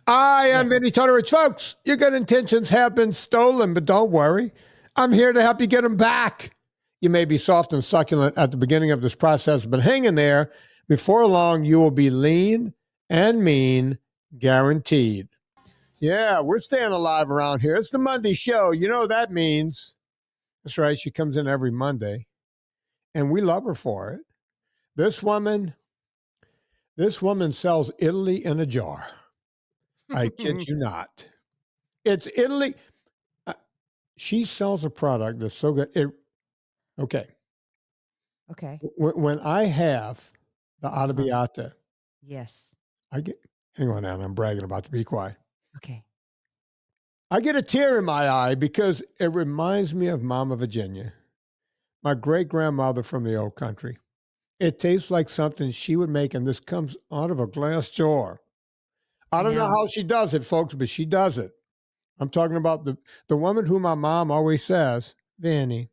I am Vinnie Tortorich. Folks, your good intentions have been stolen, but don't worry. I'm here to help you get them back. You may be soft and succulent at the beginning of this process, but hang in there. Before long, you will be lean and mean, guaranteed. Yeah, we're staying alive around here. It's the Monday show. You know what that means. That's right. She comes in every Monday, and we love her for it. This woman sells Italy in a jar. I kid you not. It's Italy. She sells a product that's so good. Okay. When I have the arrabbiata, yes, hang on, Anna, I'm bragging about to be quiet. Okay. I get a tear in my eye because it reminds me of Mama Virginia, my great grandmother from the old country. It tastes like something she would make, and this comes out of a glass jar. I don't know how she does it, folks, but she does it. I'm talking about the woman who my mom always says, Vinnie,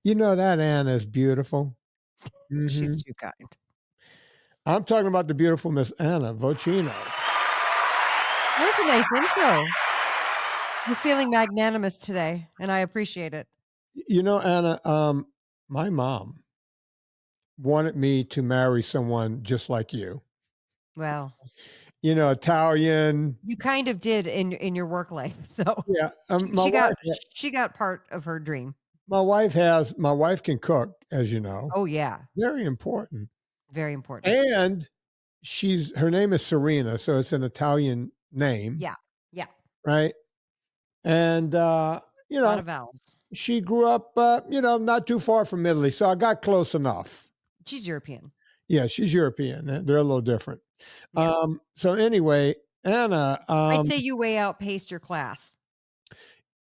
you know that Anna is beautiful. She's too kind. I'm talking about the beautiful Miss Anna Vocino. That was a nice intro. You're feeling magnanimous today, and I appreciate it. You know, Anna, my mom wanted me to marry someone just like you. Well, you know, Italian. You kind of did in your work life. So yeah, she got part of her dream. My wife can cook, as you know. Oh yeah. Very important. Very important. And her name is Serena, so it's an Italian name. Yeah. Yeah. Right. And a lot of vowels. She grew up, not too far from Italy, so I got close enough. She's European. Yeah, she's European. They're a little different. Yeah. So anyway, Anna, I'd say you way outpaced your class.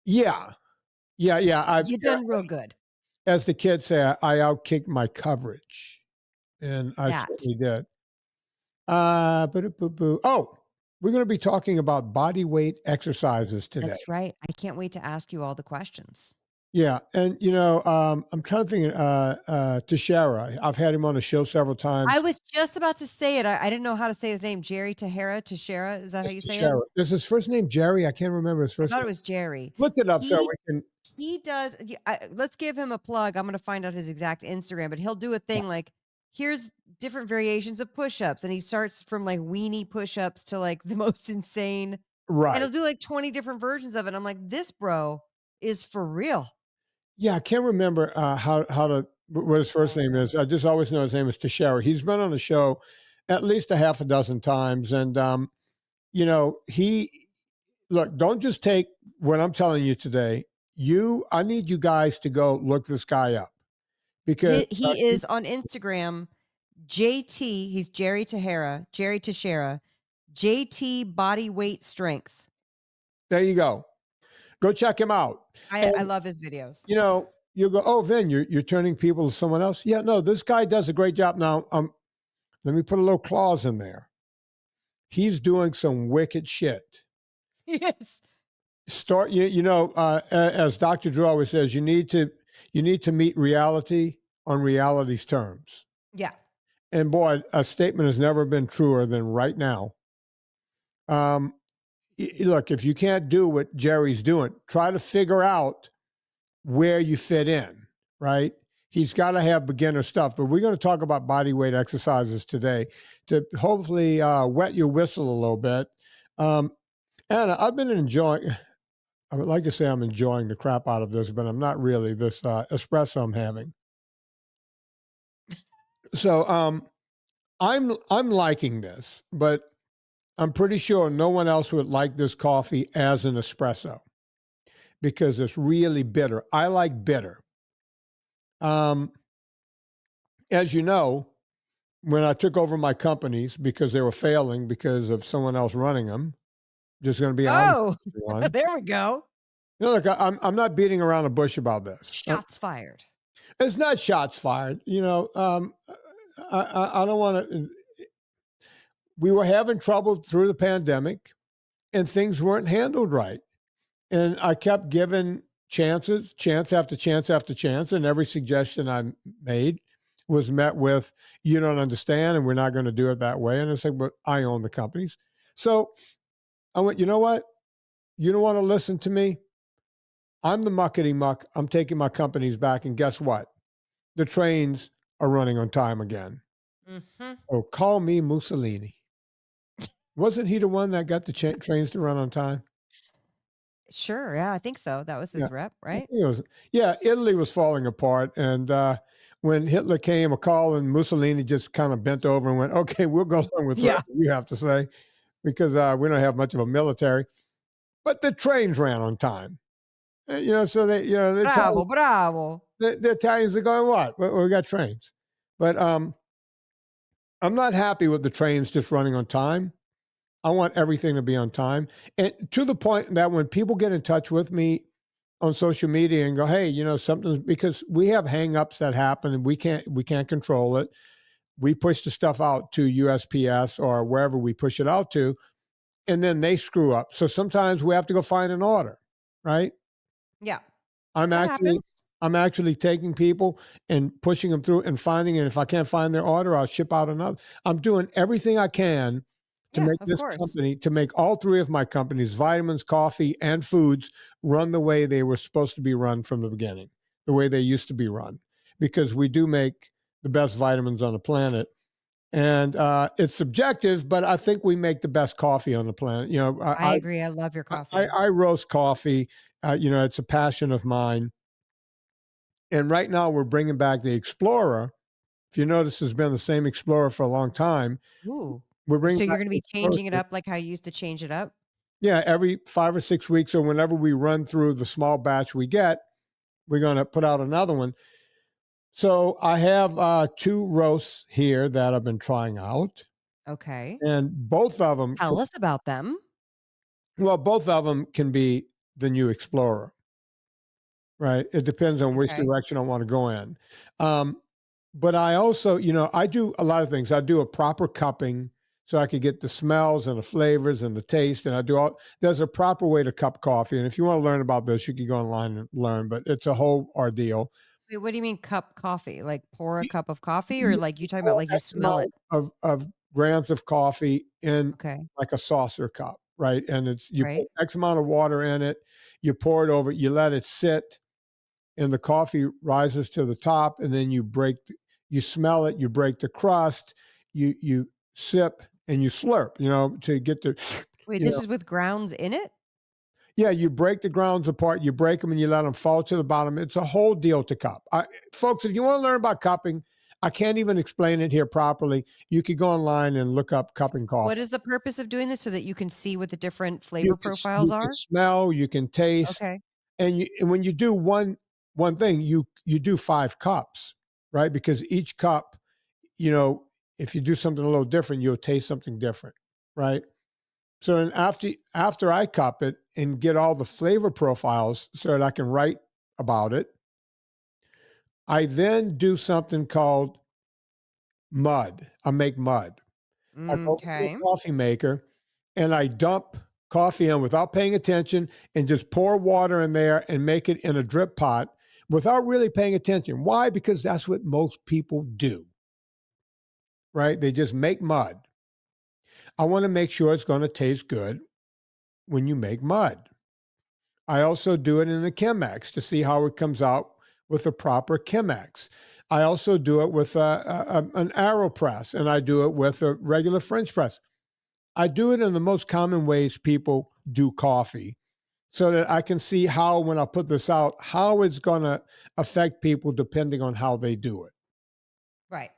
Yeah. You've done real good. As the kids say, I outkicked my coverage, and I certainly did. Oh, we're going to be talking about body weight exercises today. That's right. I can't wait to ask you all the questions. Yeah. And, I'm trying to think, Teixeira. I've had him on the show several times. I was just about to say it. I didn't know how to say his name. Jerry Teixeira. Is that how you say it? Is his first name Jerry? I can't remember his first name. I thought it was Jerry. Look it up so we can. He does. Let's give him a plug. I'm going to find out his exact Instagram, but he'll do a thing like, here's different variations of push-ups. And he starts from like weenie push-ups to like the most insane. Right. And he'll do like 20 different versions of it. I'm like, this bro is for real. Yeah, I can't remember what his first name is. I just always know his name is Teixeira. He's been on the show at least a half a dozen times. And, don't just take what I'm telling you today. I need you guys to go look this guy up, because he is on Instagram. JT, he's Jerry Teixeira, JT Body Weight Strength. There you go. Go check him out. I love his videos. You'll go, oh, Vin, you're turning people to someone else. Yeah, no, this guy does a great job. Now, let me put a little clause in there. He's doing some wicked shit. Yes. As Dr. Drew always says, you need to meet reality on reality's terms. Yeah. And boy, a statement has never been truer than right now. Look, if you can't do what Jerry's doing, try to figure out where you fit in, right? He's got to have beginner stuff, but we're going to talk about body weight exercises today to hopefully wet your whistle a little bit. Anna, I would like to say I'm enjoying the crap out of this, but I'm not really. This espresso I'm having. So I'm liking this, but I'm pretty sure no one else would like this coffee as an espresso because it's really bitter. I like bitter. As you know, when I took over my companies because they were failing because of someone else running them, just going to be honest. Oh, there we go. Look, I'm not beating around the bush about this. Shots fired. It's not shots fired. I don't want to. We were having trouble through the pandemic, and things weren't handled right. And I kept giving chance after chance after chance, and every suggestion I made was met with, you don't understand, and we're not going to do it that way. And it's like, but I own the companies. So I went, you know what? You don't want to listen to me? I'm the muckety muck. I'm taking my companies back. And guess what? The trains are running on time again. Hmm. Oh, call me Mussolini. Wasn't he the one that got the trains to run on time? Sure. Yeah, I think so. That was Yeah. his rep, I right? think it was, yeah, Italy was falling apart. And when Hitler came a call and Mussolini just kind of bent over and went, okay, we'll go along with Yeah. whatever you have to say because we don't have much of a military. But the trains ran on time. So Bravo, bravo. The Italians are going, what? We got trains. But I'm not happy with the trains just running on time. I want everything to be on time. And to the point that when people get in touch with me on social media and go, hey, something's because we have hangups that happen and we can't control it. We push the stuff out to USPS or wherever we push it out to, and then they screw up. So sometimes we have to go find an order, right? Yeah, I'm that actually happens. I'm actually taking people and pushing them through and finding, and if I can't find their order, I'll ship out another. I'm doing everything I can to Yeah, make of this course. company, to make all three of my companies, vitamins, coffee, and foods, run the way they were supposed to be run from the beginning, the way they used to be run, because we do make the best vitamins on the planet. And it's subjective, but I think we make the best coffee on the planet. I agree. I love your coffee. I roast coffee. It's a passion of mine. And right now we're bringing back the Explorer. If you notice, has been the same Explorer for a long time. Ooh. We're bringing So you're back gonna the be Explorer. changing it up like how you used to change it up? Yeah, every 5 or 6 weeks, or whenever we run through the small batch we get, we're going to put out another one. So I have two roasts here that I've been trying out, Okay. and both of them, Tell us about them. both of them can be the new Explorer. Right. It depends on which Okay. direction I want to go in. Um, but I also, I do a lot of things. I do a proper cupping so I could get the smells and the flavors and the taste. And there's a proper way to cup coffee. And if you want to learn about this, you can go online and learn, but it's a whole ordeal. Wait, what do you mean cup coffee? Like pour a You, cup of coffee or you like you talking about pour like you X smell it? amount of grams of coffee in Okay. like a saucer cup, right? And you put Right. X amount of water in it, you pour it over, you let it sit, and the coffee rises to the top, and then you smell it, you break the crust, you sip and you slurp, to get the, Wait, you this know, is with grounds in it? yeah, you break the grounds apart, you break them and you let them fall to the bottom. It's a whole deal to cup. Folks, if you want to learn about cupping, I can't even explain it here properly. You could go online and look up cupping What coffee. is the purpose of doing this so that you can see what the different You flavor can profiles you can are? smell, you can taste, Okay. and when you do one thing, you do 5 cups, right? Because each cup, you know, if you do something a little different, you'll taste something different, right? So then after I cup it and get all the flavor profiles so that I can write about it, I then do something called mud. I make mud. I go to Okay. a coffee maker and I dump coffee in without paying attention and just pour water in there and make it in a drip pot without really paying attention. Why? Because that's what most people do, right? They just make mud. I want to make sure it's going to taste good when you make mud. I also do it in a Chemex to see how it comes out with a proper Chemex. I also do it with an AeroPress, and I do it with a regular French press. I do it in the most common ways people do coffee so that I can see how, when I put this out, how it's going to affect people depending on how they do it. Right.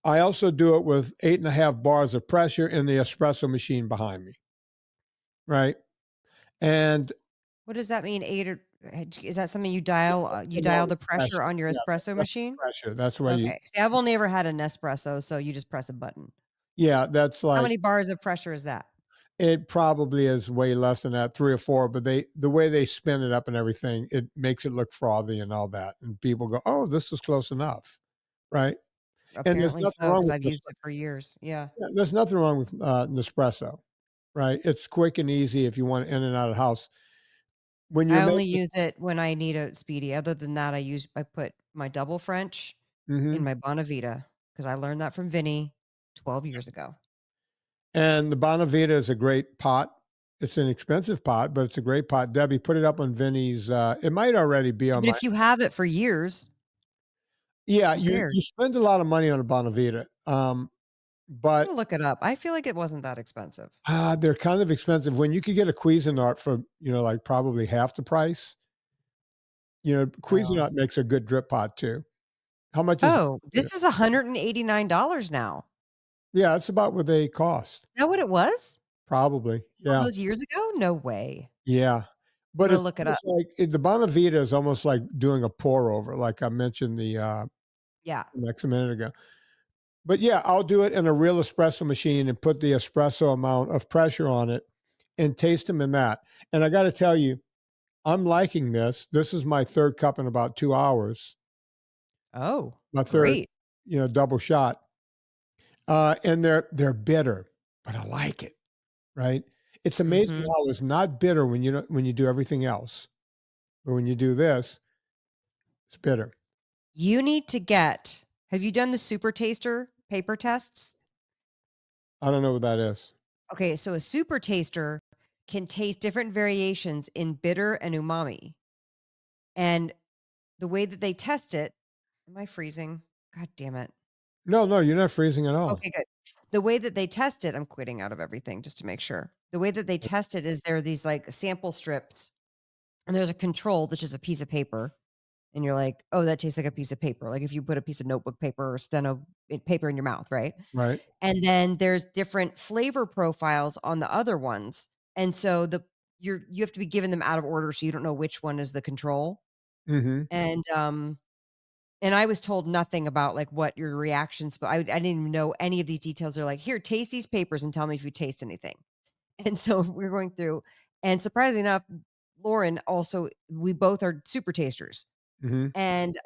I also do it with 8.5 bars of pressure in the espresso machine behind me, right? And What does that mean? 8 or is that something you about dial the the pressure pressure. on your Yeah, espresso that's the machine? pressure. That's where you, Okay. See, I've only ever had an espresso, so you just press a button. yeah, that's How like, many bars of pressure is that? it probably is way less than that, 3 or 4, but the way they spin it up and everything, it makes it look frothy and all that. And people go, oh, this is close enough, right? And there's Apparently nothing so, wrong because with 'cause I've used it for years. Yeah. yeah, there's nothing wrong with Nespresso, right? It's quick and easy if you want in and out of the house. When I you're only making, use it when I need a speedy. Other than that, I put my double French in mhm. my Bonavita because I learned that from Vinny 12 years ago. And the Bonavita is a great pot. It's an expensive pot, but it's a great pot. Debbie, put it up on Vinny's, it might already be Yeah, on but my. if you have it for years, Yeah, who you cares? you spend a lot of money on a Bonavita, I'm but, gonna look it up. I feel like it wasn't that expensive. they're kind of expensive. When you could get a Cuisinart for, like, probably half the price, Oh. Cuisinart makes a good drip pot too. How much is Oh, this is $189 now. Yeah, that's about what they cost, Is that what it was? probably, All yeah, those years ago? No way. yeah, I'm but gonna it's look it up. almost like the Bonavita is almost like doing a pour over, like I mentioned Yeah. next a minute ago. But yeah, I'll do it in a real espresso machine and put the espresso amount of pressure on it and taste them in that. And I got to tell you, I'm liking this. This is my third cup in about 2 hours. Oh, My third, great. double shot. And they're bitter, but I like it. Right? It's amazing Mhm. how it's not bitter when you do everything else, but when you do this, it's bitter. You need to get have you done the super taster paper tests? I don't know what that is. Okay, so a super taster can taste different variations in bitter and umami. And the way that they test it am I freezing? God damn it. No, no, you're not freezing at all. Okay, good. The way that they test it I'm quitting out of everything just to make sure. The way that they test it is there are these, like, sample strips, and there's a control, that's just a piece of paper, and you're like, "Oh, that tastes like a piece of paper," like if you put a piece of notebook paper or steno paper in your mouth, right? Right? And then there's different flavor profiles on the other ones, and so you have to be given them out of order so you don't know which one is the control, Mhm. and and I was told nothing about, like, what your reactions but I didn't even know any of these details. They're like, "Here, taste these papers and tell me if you taste anything." And so we're going through and surprisingly enough, Lauren also we both are super tasters, Mhm. and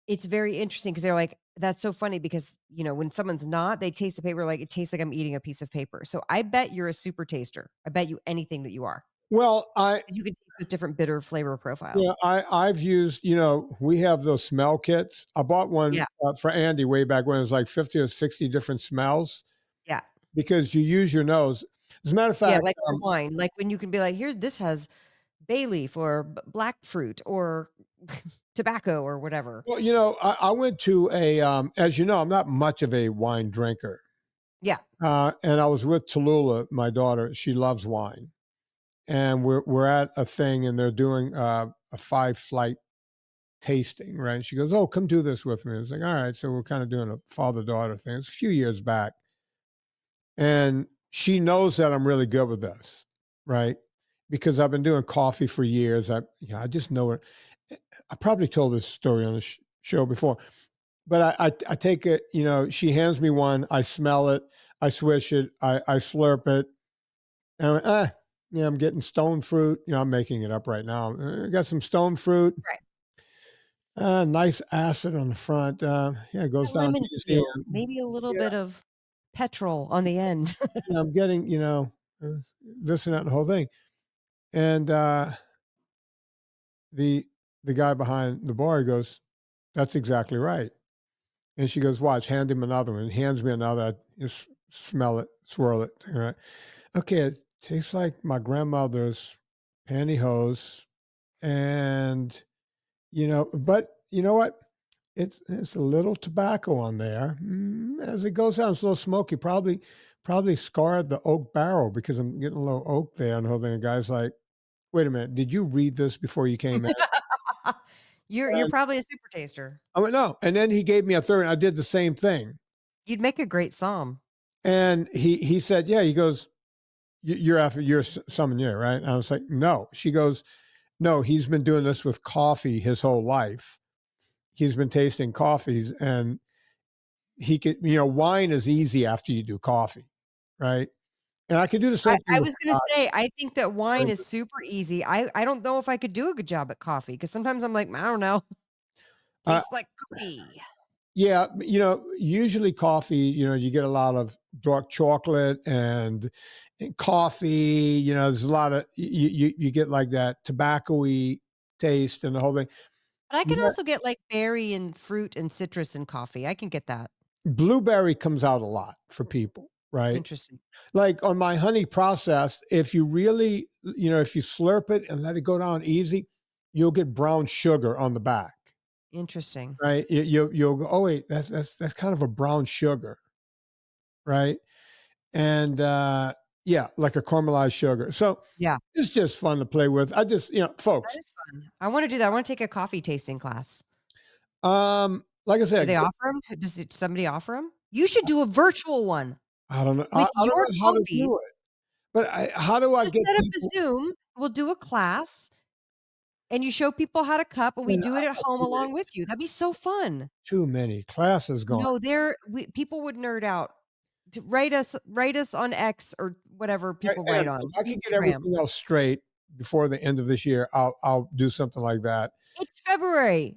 it's very interesting because 'cause they're like, "That's so funny because, when someone's not, they taste the paper like, it tastes like I'm eating a piece of paper." So I bet you're a super taster. I bet you anything that you are. Well, You can taste those different bitter flavor yeah, profiles. I've used, we have those smell kits. I bought one, Yeah, for Andy way back when it was like 50 or 60 different smells yeah. because you use your nose. As a matter of Yeah, fact, like for wine, like when you can be like, "Here, this has bay leaf or black fruit or tobacco or whatever." well, I went to as you know, I'm not much of a wine drinker. Yeah, And I was with Tallulah, my daughter. She loves wine. And we're at a thing and they're doing a 5 flight tasting, right? She goes, "Oh, come do this with me." I was like, "All right." So we're kind of doing a father daughter thing. It's a few years back, and she knows that I'm really good with this, right? Because I've been doing coffee for years. I just know it. I probably told this story on the show before, but I take it. She hands me one. I smell it. I swish it. I slurp it. And I went, yeah, I'm getting stone fruit. I'm making it up right now. I got some stone fruit. right. Nice acid on the front. Yeah, it goes A down lemon easy. peel, maybe a little Yeah, bit of petrol on the end. I'm getting, this and that and the whole thing. And the the guy behind the bar goes, "That's exactly right." And she goes, "Watch, hand him another one." He hands me another. I just smell it, swirl it. All right. Okay, it tastes like my grandmother's pantyhose. And but you know what? It's a little tobacco on there. As it goes down, it's a little smoky. Probably scarred the oak barrel because I'm getting a little oak there and the whole thing. The guy's like, "Wait a minute, did you read this before you came in?" You're And probably a super taster. I went, "No." And then he gave me a third. And I did the same thing. You'd make a great psalm. And he said, "Yeah." He goes, You're after your sommelier, right?" And I was like, "No." She goes, "No, he's been doing this with coffee his whole life. He's been tasting coffees and he could, wine is easy after you do coffee, right? And I could do the I same thing I with was gonna scotch. say, I think that wine Right? is super easy. I don't know if I could do a good job at coffee because sometimes I'm like, "I don't know, Uh, tastes like coffee." yeah, usually coffee, you get a lot of dark chocolate and coffee. There's a lot of you get like that tobacco-y taste and the whole thing. But I can But also get, like, berry and fruit and citrus in coffee. I can get that. blueberry comes out a lot for people. right? Interesting. Like on my honey process, if you really, if you slurp it and let it go down easy, you'll get brown sugar on the back, Interesting. right? You'll go, oh wait, that's kind of a brown sugar, right? And yeah, like a caramelized sugar. So Yeah. it's just fun to play with. I just, That folks, is fun. I wanna do that. I wanna take a coffee tasting class. like I Do said, they offer them? Does somebody offer them? You should do a virtual one I don't know. I with don't your know how to coffees. do it, but how do I Just get set up a people? Zoom, we'll do a class, and you show people how to cup, and we Man, do it at home too many, along with you. That'd be so fun. too many classes going. No, people would nerd out. To write us on X or whatever people write And on, if I can get Instagram. everything else straight before the end of this year, I'll do something like that. It's February.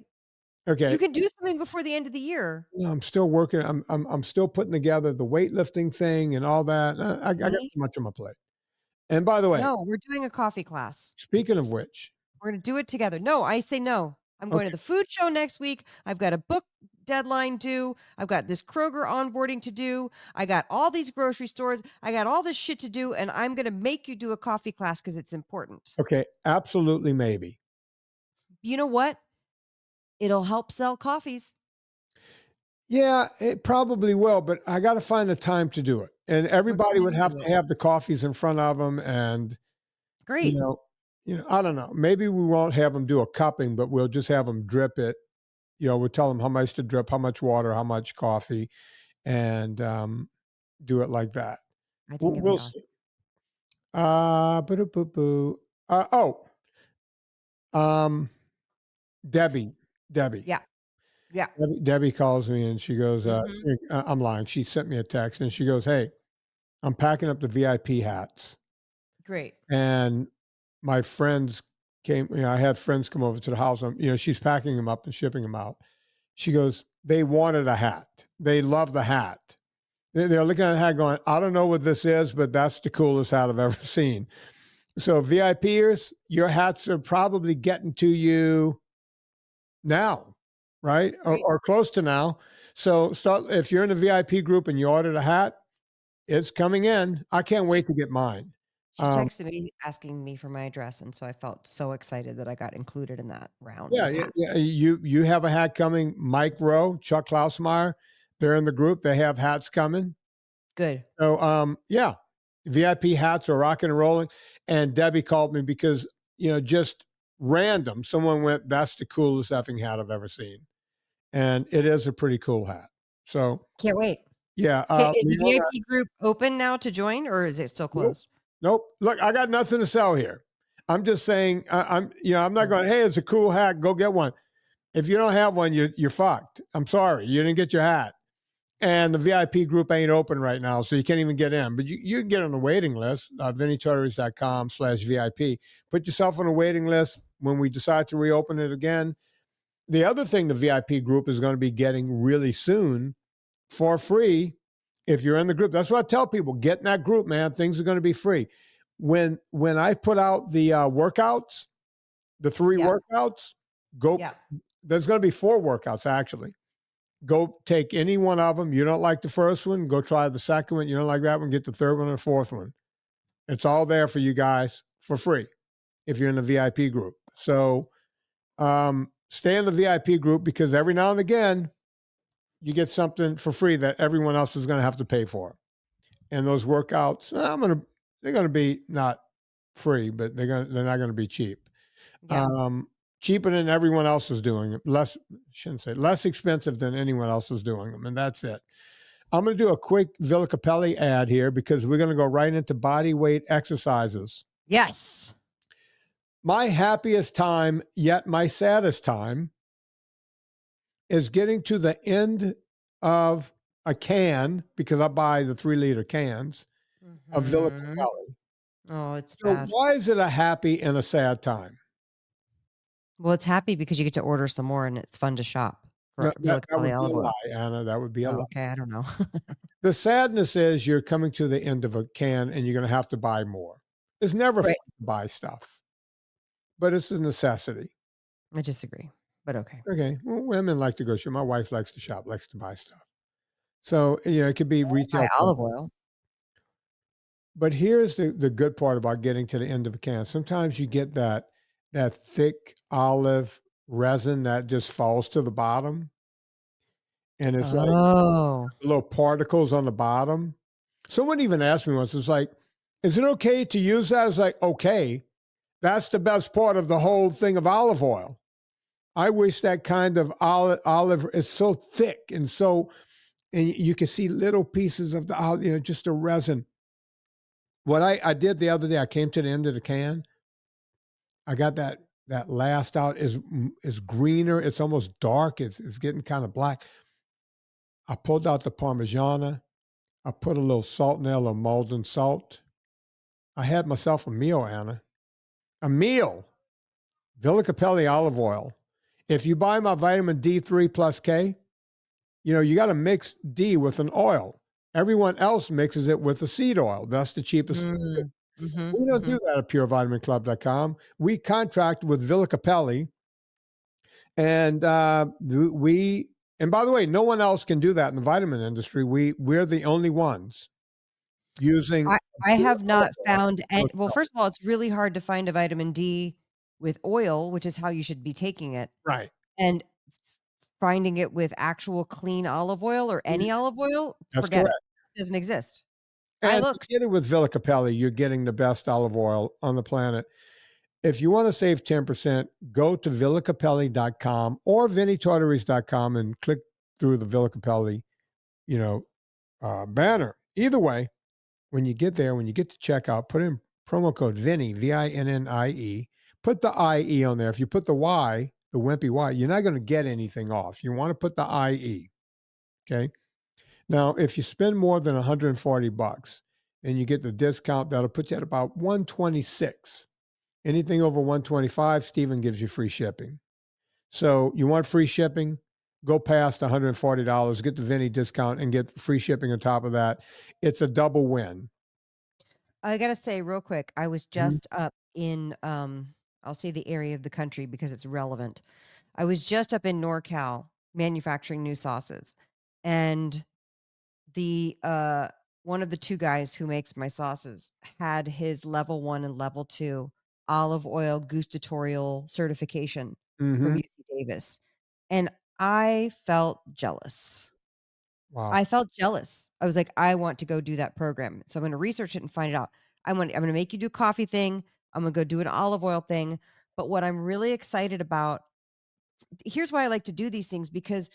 You Okay. can do something before the end of the year. No, I'm still working. I'm still putting together the weightlifting thing and all that. I got too See? much on my plate. And by the way, No, we're doing a coffee class. speaking of which, We're gonna do it together. No, I say no. I'm going to okay, the food show next week. I've got a book deadline due. I've got this Kroger onboarding to do. I got all these grocery stores. I got all this shit to do, and I'm gonna make you do a coffee class because it's important. okay, absolutely maybe. You know what? It'll help sell coffees. Yeah, it probably will, but I got to find the time to do it. And We're everybody gonna would have do to it. have the coffees in front of them, and you Great. know, I don't know. Maybe we won't have them do a cupping, but we'll just have them drip it. We'll tell them how much to drip, how much water, how much coffee, and do it like that. I We'll, think it'd be we'll awesome. see. Boo boo boo. Oh, um, Debbie, Debbie, Yeah. Yeah. Debbie calls me and she goes, Mhm. I'm lying. She sent me a text and she goes, "Hey, I'm packing up the VIP hats." Great. And my friends came, I had friends come over to the house. She's packing them up and shipping them out. She goes, they wanted a hat. They love the hat. They're looking at the hat going, I don't know what this is, but that's the coolest hat I've ever seen. So VIPers, your hats are probably getting to you now, right? Great. Or close to now. So start, if you're in the VIP group and you ordered a hat, it's coming in. I can't She wait to get mine. she Um, texted me asking me for my address, and so I felt so excited that I got included in that round Yeah, of yeah, hats. yeah. You have a hat coming. Mike Rowe, Chuck Klausmeyer, they're in the group. They have hats coming. Good. So yeah, VIP hats are rocking and rolling. And Debbie called me because just random. Someone went, "That's the coolest effing hat I've ever seen," and it is a pretty cool hat. So Can't wait. yeah, Okay, is the Leona, VIP group open now to join, or is it still nope, closed? nope. Look, I got nothing to sell here. I'm just saying. I'm not Oh, going. Hey, it's a cool hat. Go get one. If you don't have one, you're fucked. I'm sorry, you didn't get your hat. And the VIP group ain't open right now, so you can't even get in. But you can get on the waiting list, VinnieTortorich.com/VIP. Put yourself on a waiting list when we decide to reopen it again. The other thing the VIP group is going to be getting really soon for free if you're in the group. That's what I tell people. Get in that group, man. Things are going to be free. When I put out the workouts, the 3 yeah, workouts, go. yeah, There's going to be 4 workouts actually. Go take any one of them. You don't like the first one, go try the second one. You don't like that one, get the third one or fourth one. It's all there for you guys for free if you're in the VIP group. So stay in the VIP group because every now and again you get something for free that everyone else is going to have to pay for. And those workouts, they're gonna be not free, but they're not gonna be cheap. yeah. Cheaper than everyone else is doing it. Shouldn't say less expensive than anyone else is doing them, and that's it. I'm going to do a quick Villa Capelli ad here because we're going to go right into body weight exercises. Yes. My happiest time, yet my saddest time, is getting to the end of a can because I buy the 3-liter cans of Villa Mhm. Capelli. Oh, it's So bad. why is it a happy and a sad time? Well, it's happy because you get to order some more, and it's fun to shop for No, Villa that Capelli would be olive a oil. lie, Anna. That would be a Oh, lie. okay, I don't know. The sadness is you're coming to the end of a can and you're going to have to buy more. It's never fun Right. to buy stuff, but it's a necessity. I disagree, but okay. Okay. Well, women like to go shop. My wife likes to shop, likes to buy stuff. So, it could be Buy retail. olive oil. But here's the good part about getting to the end of a can. Sometimes you get that thick olive resin that just falls to the bottom, and it's like Oh. little particles on the bottom. Someone even asked me once, it's like, "Is it okay to use that?" I was like, "Okay. That's the best part of the whole thing of olive oil." I wish that kind of olive is so thick and so, and you can see little pieces of the olive, just the resin. What I did the other day, I came to the end of the can. I got that last out is greener. It's almost dark. It's getting kind of black. I pulled out the Parmigiana. I put a little salt in there, a little Malden salt. I had myself a meal, Anna. A meal. Villa Capelli olive oil. If you buy my vitamin D3 plus K, you got to mix D with an oil. Everyone else mixes it with a seed oil. That's the cheapest. Mm. Mhm, We don't do mhm. that at purevitaminclub.com. We contract with Villa Capelli, and and by the way, no one else can do that in the vitamin industry. We're the only ones using I pure have olive not oil. found Villa well, Capelli. first of all, it's really hard to find a vitamin D with oil, which is how you should be taking it, Right. and finding it with actual clean olive oil or Mhm. any olive oil, That's forget it. correct. It doesn't exist. I And to looked. get it with Villa Capelli, you're getting the best olive oil on the planet. If you want to save 10%, go to villacapelli.com or vinnietortorich.com and click through the Villa Capelli, you know, banner. Either way, when you get there, when you get to checkout, put in promo code Vinnie, VINNIE. Put the IE on there. If you put the Y, the wimpy Y, you're not going to get anything off. You want to put the IE. Okay. Now, if you spend more than 140 bucks and you get the discount, that'll put you at about 126. Anything over 125, Steven gives you free shipping. So you want free shipping? Go past $140, get the Vinny discount, and get free shipping on top of that. It's a double win. I gotta say real quick, I was Mhm. just up in, I'll say the area of the country because it's relevant. I was just up in NorCal manufacturing new sauces, and the, one of the 2 guys who makes my sauces had his level 1 and level 2 olive oil gustatorial certification from Mhm. UC Davis, and I felt jealous. Wow. I felt jealous. I was like, "I want to go do that program." So I'm gonna research it and find it out. I'm gonna make you do a coffee thing. I'm gonna go do an olive oil thing. But what I'm really excited about, here's why I like to do these things, because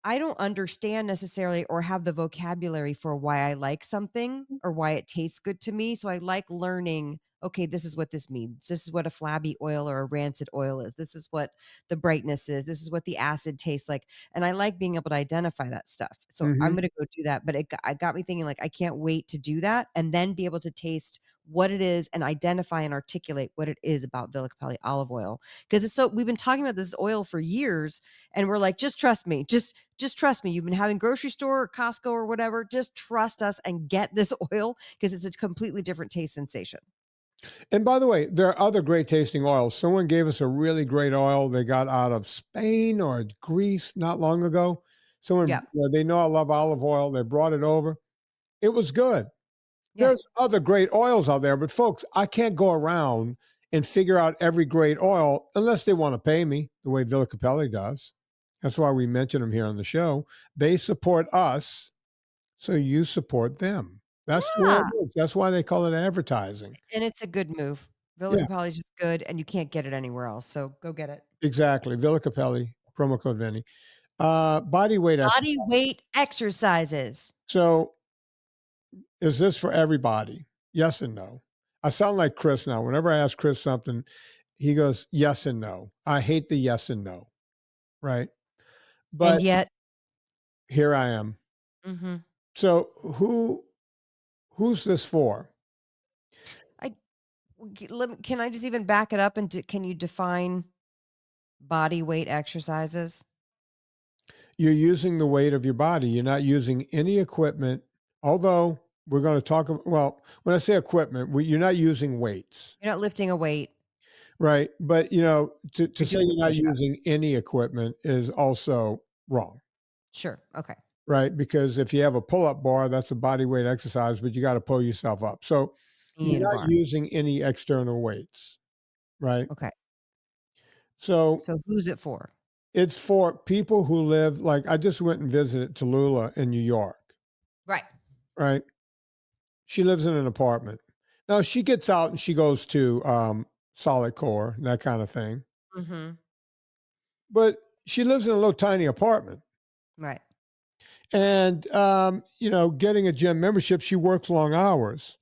I don't understand necessarily or have the vocabulary for why I like something or why it tastes good to me. So I like learning, okay, this is what this means. This is what a flabby oil or a rancid oil is. This is what the brightness is. This is what the acid tastes like. And I like being able to identify that stuff. So I'm Mhm. going to go do that. But it got me thinking, like, I can't wait to do that and then be able to taste what it is and identify and articulate what it is about Villa Capelli olive oil. Because it's so, we've been talking about this oil for years, and we're like, just trust me, just trust me. You've been having grocery store or Costco or whatever. Just trust us and get this oil because it's a completely different taste sensation. And by the way, there are other great tasting oils. Someone gave us a really great oil they got out of Spain or Greece not long ago. Yeah. They know I love olive oil. They brought it over. It was good. Yeah. There's other great oils out there, but folks, I can't go around and figure out every great oil unless they want to pay me the way Villa Capelli does. That's why we mention them here on the show. They support us, so you support them. That's the way it Yeah. works. That's why they call it advertising. And it's a good move. Villa Yeah, Capelli is just good and you can't get it anywhere else. So go get it. exactly. Villa Capelli, promo code Vinny. Body weight exercise. Body weight exercises. So is this for everybody? Yes and no. I sound like Chris now. Whenever I ask Chris something, he goes, yes and no. I hate the yes and no, right? And But yet, here I am. mhm, So who's this for? I can I just even back it up and can you define body weight exercises? You're using the weight of your body. You're not using any equipment, although we're going to talk well, when I say equipment, you're not using weights, You're not lifting a weight. right? But to You're say doing you're a not push-up. using any equipment is also wrong. Sure. Okay. Right? Because if you have a pull-up bar, that's a body weight exercise, but you got to pull yourself up. So You you're need a not bar. using any external weights, right? Okay. So So who's it for? it's for people who live like I just went and visited Tallulah in New York, Right. right? She lives in an apartment. Now she gets out and she goes to solid core, that kind of thing. Mhm. But she lives in a little tiny apartment. Right. And getting a gym membership, she works long hours.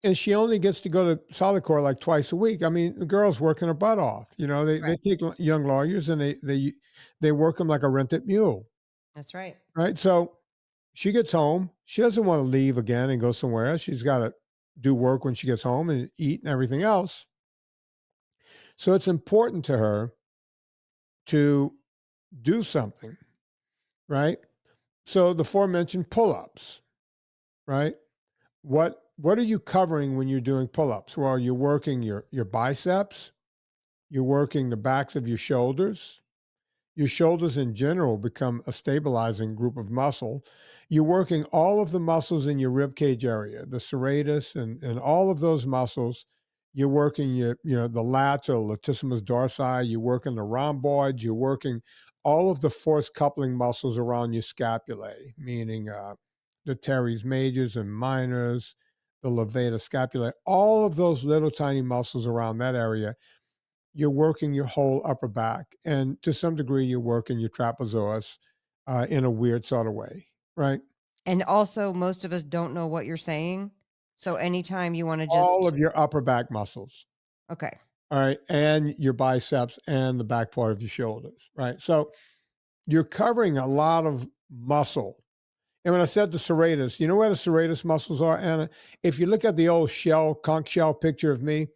And she only gets to go to solid core like twice a week. I mean, the girl's working her butt off. They Right. take young lawyers and they work them like a rented mule, That's right. right? So she gets home. She doesn't want to leave again and go somewhere else. She's got to do work when she gets home and eat and everything else. So it's important to her to do something, right? So the aforementioned pull-ups, right? What are you covering when you're doing pull-ups? Well, you're working your biceps, you're working the backs of your shoulders. Your shoulders in general become a stabilizing group of muscle. You're working all of the muscles in your rib cage area, the serratus and all of those muscles. You're working the lats or latissimus dorsi. You're working the rhomboids. You're working all of the force coupling muscles around your scapulae, meaning the teres majors and minors, the levator scapulae. All of those little tiny muscles around that area, you're working your whole upper back, and to some degree, you're working your trapezoidus in a weird sort of way, right? And also, most of us don't know what you're saying. So anytime you wanna All just of your upper back muscles, okay. all right, and your biceps and the back part of your shoulders, right? So you're covering a lot of muscle. And when I said the serratus, you know where the serratus muscles are, Anna? If you look at the old conch shell picture of me,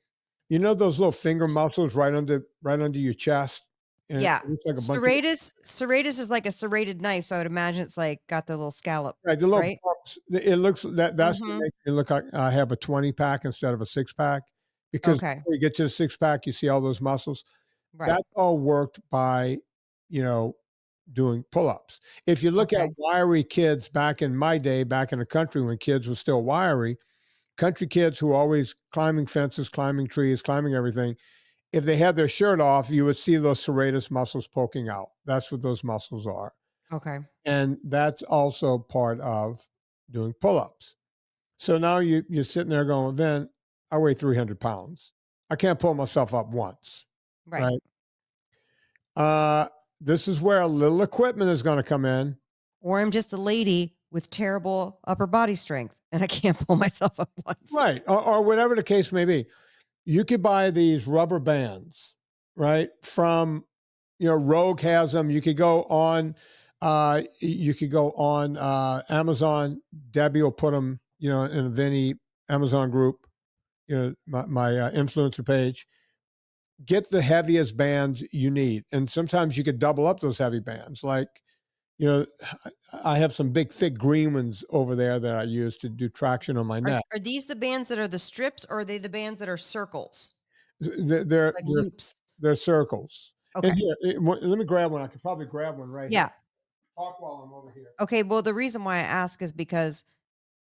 you know those little finger muscles right under your chest, and it Yeah. looks like a bunch of Serratus is like a serrated knife, so I would imagine it's, like, got the little scallop, right, the little right? bumps. It looks that's what Mhm. makes me look like I have a 20 pack instead of a six pack, because Okay. before you get to the six pack, you see all those muscles. Right. That's all worked by, you know, doing pull-ups. If you look at Okay. wiry kids back in my day, back in the country when kids were still wiry, country kids who were always climbing fences, climbing trees, climbing everything, if they had their shirt off, you would see those serratus muscles poking out. That's what those muscles are. Okay. And that's also part of doing pull-ups. So now you're sitting there going, "Then I weigh 300 pounds. I can't pull myself up once." Right. Right? Uh, this is where a little equipment is gonna come in. Or I'm just a lady with terrible upper body strength, and I can't pull myself up once. Right, or whatever the case may be. You could buy these rubber bands, right? From Rogue has them. You could go on Amazon. Debbie will put them, in a Vinnie Amazon group, my influencer page. Get the heaviest bands you need. And sometimes you could double up those heavy bands. Like, you know, I have some big, thick green ones over there that I use to do traction on my Are neck. are these the bands that are the strips, or are they the bands that are circles, They're, they're, like they're, loops? they're circles. And Okay. here, let me grab one. I could probably grab one right here. Yeah. Talk while I'm over here. Okay, well, the reason why I ask is because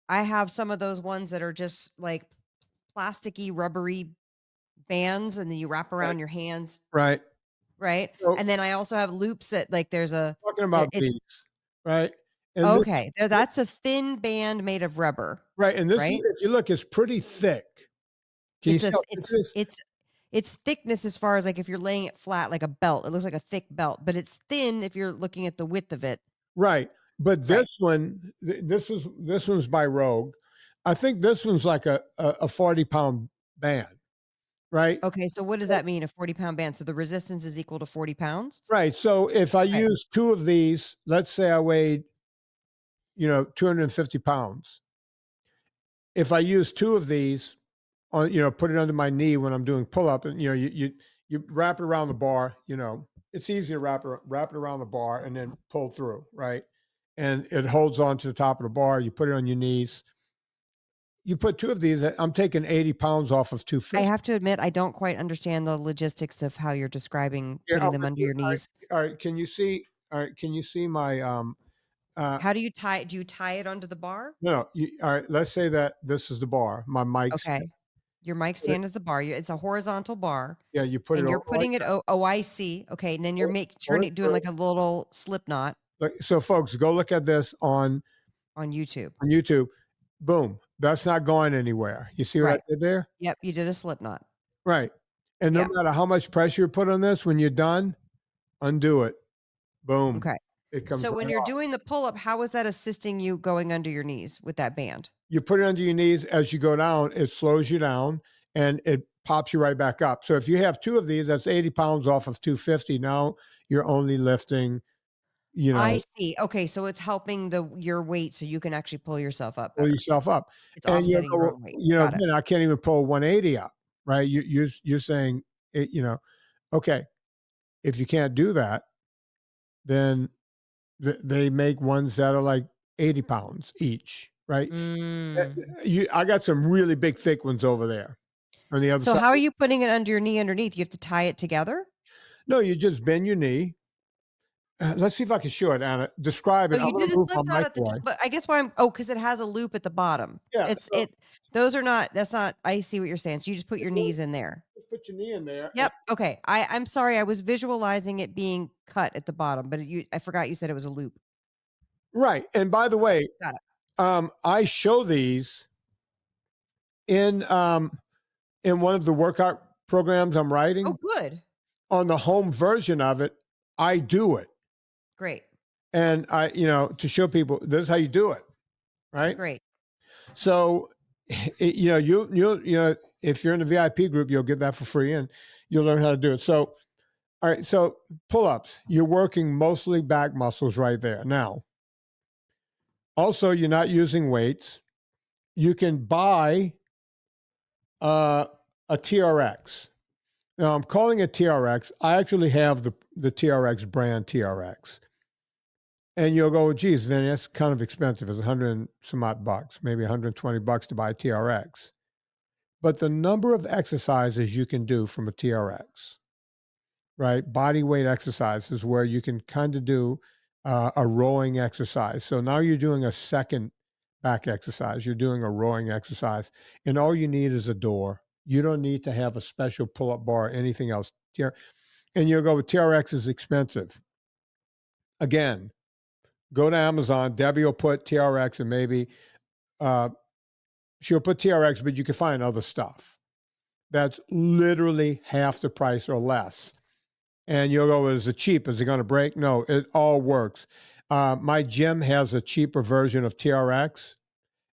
I have some of those ones that are just, like, plasticky, rubbery bands, and then you wrap Right. around your hands, Right. right? So And then I also have loops that, like, there's a talking about it's these, right? And okay, that's a thin band made of rubber, right, and this is, right? if you look, it's pretty thick. Can you It's see a how thick it's it is? it's it's thickness as far as, like, if you're laying it flat like a belt, it looks like a thick belt, but it's thin if you're looking at the width of it. Right. But Right. this one's by Rogue. I think this one's like a 40-pound band, right? Okay, so what does that mean, a 40-pound band? So the resistance is equal to 40 pounds? Right. So if I Okay, use two of these, let's say I weighed, 250 pounds. If I use two of these on, put it under my knee when I'm doing pull up, and you wrap it around the bar. It's easy to wrap it around the bar and then pull through, right? And it holds on to the top of the bar. You put it on your knees. You put two of these. I'm taking 80 pounds off of I 250. have to admit, I don't quite understand the logistics of how you're describing Yeah. putting them under your knees. All right. Can you see? All right. Can you see my? Uh, How do you tie it onto the bar? no. All right. Let's say that this is the bar, my mic Okay, stand, Your mic Put it- stand is the bar. It's a horizontal bar, Yeah, you put it and you're over like putting it. that. Oh, I see. Okay, and then you're Hold it doing through. like a little slip knot So, folks, go look at this on YouTube. on YouTube. Boom. That's not going anywhere. You see what I Right. did there? Yep. You did a slip knot. Right. And no Yep. matter how much pressure you put on this, when you're done, undo it. Boom. Okay. It comes So when right you're off. doing the pull up, how is that assisting you going under your knees with that band? You put it under your knees as you go down, it slows you down and it pops you right back up. So if you have 2 of these, that's 80 pounds off of 250. Now you're only lifting, you I know, see. Okay, so it's helping your weight so you can actually pull yourself up pull better. yourself up. It's And you offsetting your go, own weight. you know, Got it. again, I can't even pull 180 up, right? You're saying, okay, if you can't do that, then they make ones that are like 80 pounds each, right? Uh, Mm. I got some really big, thick ones over there on the other So side. how are you putting it under your knee underneath? You have to tie it together? No, you just bend your knee. Let's see if I can show it, Anna. Describe So it. I'm you going do to the move slip my knot mic at the top, away. but I guess why I'm oh, because it has a loop at the bottom. Yeah. It's So those are not that's not I see what you're saying. So you just put your knees in there. just put your knee in there. And, Yep. Okay. I'm sorry. I was visualizing it being cut at the bottom, but I forgot you said it was a loop. right. And by the way, Got it. I show these in one of the workout programs I'm Oh, writing. good. On the home version of it, I do it. Great. And to show people this is how you do it, right? Great. So, if you're in the VIP group, you'll get that for free, and you'll learn how to do it. So, all right, so pull-ups, you're working mostly back muscles right there. Now, also, you're not using weights. You can buy uh, a TRX. Now, I'm calling it TRX. I actually have the TRX brand TRX. And you'll go, geez, Vinny, that's kind of expensive. It's 100 and some odd bucks, maybe 120 bucks to buy a TRX. But the number of exercises you can do from a TRX, right? Body weight exercises where you can kind of do a rowing exercise. So now you're doing a second back exercise. You're doing a rowing exercise, and all you need is a door. You don't need to have a special pull-up bar or anything else. And you'll go, TRX is expensive. Again, go to Amazon. Debbie will put TRX, and maybe she'll put TRX, but you can find other stuff that's literally half the price or less. And you'll go, is it cheap? Is it going to break? No, it all works. My gym has a cheaper version of TRX,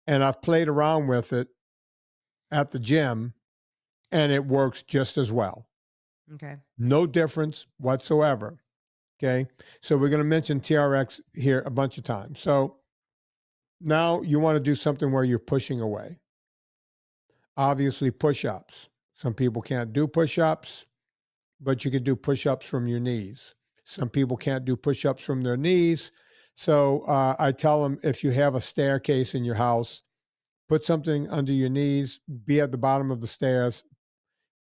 and I've played around with it at the gym, and it works just as well. Okay. No difference whatsoever. Okay. So we're going to mention TRX here a bunch of times. So now you want to do something where you're pushing away. Obviously, push ups. Some people can't do push ups, but you can do push ups from your knees. Some people can't do push ups from their knees. So I tell them if you have a staircase in your house, put something under your knees, be at the bottom of the stairs,